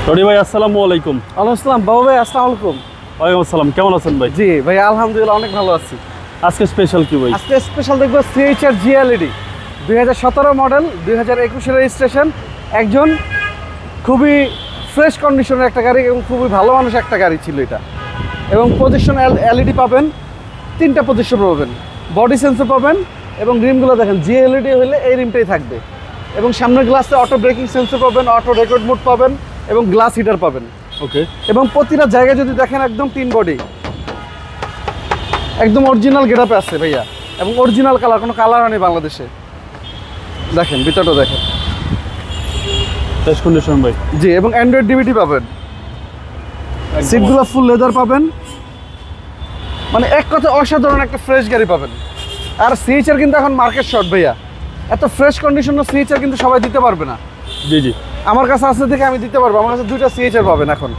রনি ভাই আসসালামু আলাইকুম। ওয়ালাইকুম আসসালাম বাবু ভাই, আসসালামু আলাইকুম। ওয়ালাইকুম আসসালাম, কেমন আছেন ভাই? জি ভাই আলহামদুলিল্লাহ অনেক ভালো আছি। আজকে স্পেশাল কি ভাই? আজকে স্পেশাল দেখবো সিএইচআর জিএলইডি 2017 মডেল, 2021 রেজিস্ট্রেশন। একজন খুবই ফ্রেশ কন্ডিশনের একটা গাড়ি এবং খুবই ভালো মানুষ একটা গাড়ি ছিল এটা। এবং পজিশন এলইডি পাবেন, 3টা পজিশন পাবেন, বডি সেন্সর পাবেন এবং রিমগুলো দেখেন জিএলইডি হলে এই রিমটাই থাকবে। এবং সামনের গ্লাসে অটো ব্রেকিং সেন্সর পাবেন, অটো রেকর্ড মোড পাবেন এবং গ্লাস হিটার পাবেন। ওকে। এবং প্রতিটা জায়গায় যদি দেখেন একদম 3 বডি, একদম অরিজিনাল গেটআপে আছে ভাইয়া, এবং অরিজিনাল কালার, কোনো কালার নেই বাংলাদেশে। দেখেন ভিতরটা দেখেন, ফ্রেশ কন্ডিশন ভাই। জি। এবং অ্যান্ড্রয়েড ডিভিডি পাবেন, সিটগুলো ফুল লেদার পাবেন, মানে এক কথা অসাধারণ একটা ফ্রেশ গাড়ি পাবেন। আর সিএইচআর কিন্তু এখন মার্কেট শর্ট ভাইয়া, এত ফ্রেশ কন্ডিশনের সিএইচআর কিন্তু সবাই দিতে পারবে না। জি জি, আমার কাছে আছে দেখে আমি দিতে পারবো। আমার কাছে 2টা সিএইচআর পাবেন এখন।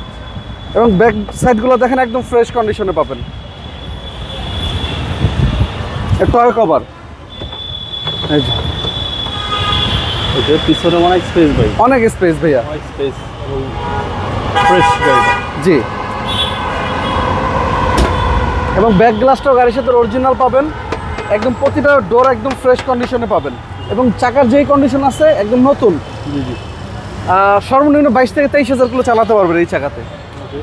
এবং ব্যাক সাইডগুলো দেখেন একদম ফ্রেশ কন্ডিশনে পাবেন। টয় কভার, এই যে ওকে। পিছনে অনেক স্পেস ভাই, অনেক স্পেস ভাইয়া, অনেক স্পেস এবং ফ্রেশ গাড়ি। জি। এবং ব্যাক গ্লাসটাও গাড়ির সাথে অরিজিনাল পাবেন, একদম প্রতিটা ডোর একদম ফ্রেশ কন্ডিশনে পাবেন। এবং চাকার যেই কন্ডিশন আছে একদম নতুন। জি জি। সর্বনিম্ন 22 থেকে 23,000 কিলো চালাতে পারবেন এই চাকাতে। ওকে।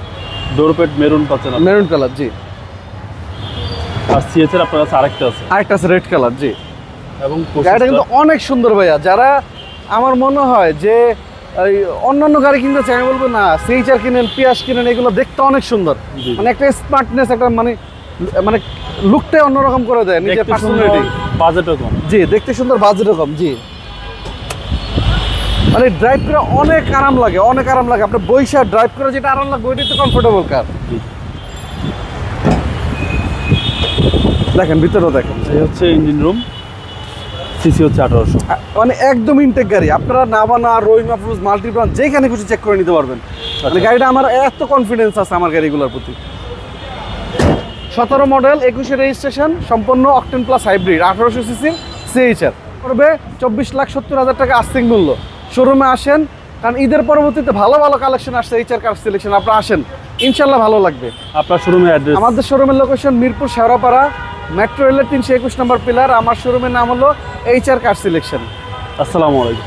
ডোরপেট মেরুন পাচ্ছেন আপনি। মেরুন কালার, জি। আর সিএচআর আপনার কাছে আরেকটা আছে, আরেকটা আছে রেড কালার, জি। এবং গাড়িটা কিন্তু অনেক সুন্দর ভাইয়া। যারা আমার মনে হয় যে ওই অন্যান্য গাড়ি কিনতে চাই, আমি বলবো না সিএইচআর কিনেন, পিয়াস কিনেন, এগুলো দেখতে অনেক সুন্দর। জি। মানে একটা স্মার্টনেস, একটা মানে লুকটাই অন্যরকম করে দেয় নিজের দেখতে সুন্দর, পার্সোনালিটি। বাজেটও কম। জি, দেখতে সুন্দর, বাজেটও কম, জি। মানে ড্রাইভ করে অনেক আরাম লাগে, অনেক আরাম লাগে। আপনার বৈশা ড্রাইভ করে যেটা আরাম লাগবে ওইটাই তো কমফোর্টেবল কার। দেখেন ভিতরেও দেখেন, এই হচ্ছে ইঞ্জিন রুম, সিসি হচ্ছে 1800। মানে একদম ইনটেক গাড়ি। আপনারা নাভানা, রহিম আফরোজ, মাল্টিপ্লান যেখানে খুশি চেক করে নিতে পারবেন। মানে গাড়িটা আমার এত কনফিডেন্স আছে আমার গাড়িগুলোর প্রতি। 17 মডেল, 21 রেজিস্ট্রেশন, সম্পূর্ণ অকটেন প্লাস হাইব্রিড, 1800 সিসির সিএইচআর। পড়বে 24,70,000 টাকা আস্তিক মূল্য। শোরুমে আসেন, কারণ ঈদের পরবর্তীতে ভালো ভালো কালেকশন আসছে এইচআর কার সিলেকশন। আপনারা আসেন, ইনশাল্লাহ ভালো লাগবে। আপনার শোরুমের অ্যাড্রেস? আমাদের শোরুমের লোকেশন মিরপুর শেওড়াপাড়া, মেট্রো রেলের 321 নম্বর পিলার। আমার শোরুমের নাম হলো এইচআর কার সিলেকশন। আসসালামু আলাইকুম।